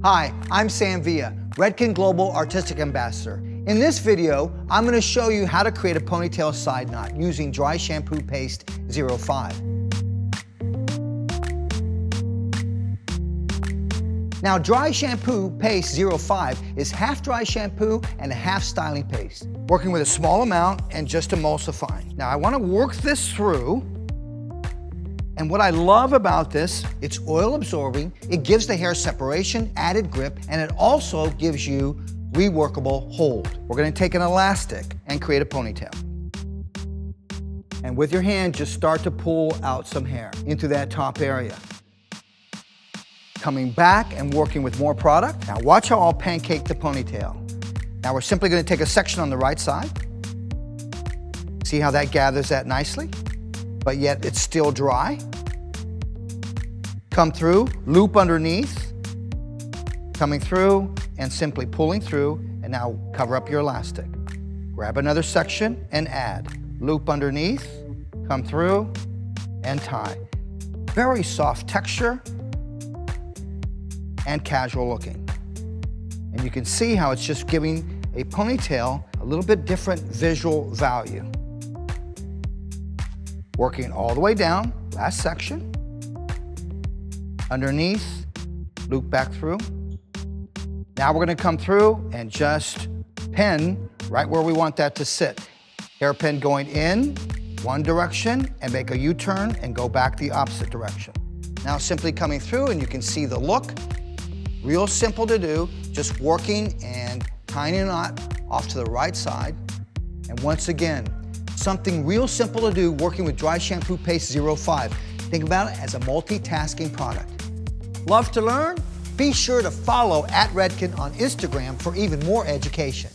Hi, I'm Sam Villa, Redken Global Artistic Ambassador. In this video, I'm going to show you how to create a ponytail side knot using Dry Shampoo Paste 05. Now, Dry Shampoo Paste 05 is half dry shampoo and half styling paste, working with a small amount and just emulsifying. Now, I want to work this through. And what I love about this, it's oil absorbing, it gives the hair separation, added grip, and it also gives you reworkable hold. We're gonna take an elastic and create a ponytail. And with your hand, just start to pull out some hair into that top area. Coming back and working with more product. Now watch how I'll pancake the ponytail. Now we're simply gonna take a section on the right side. See how that gathers that nicely? But yet it's still dry. Come through, loop underneath, coming through and simply pulling through, and now cover up your elastic. Grab another section and add. Loop underneath, come through, and tie. Very soft texture and casual looking. And you can see how it's just giving a ponytail a little bit different visual value. Working all the way down, last section. Underneath, loop back through. Now we're gonna come through and just pin right where we want that to sit. Hairpin going in one direction and make a U-turn and go back the opposite direction. Now simply coming through and you can see the look. Real simple to do, just working and tying a knot off to the right side. And once again, something real simple to do working with Dry Shampoo Paste 05. Think about it as a multitasking product. Love to learn? Be sure to follow @Redken on Instagram for even more education.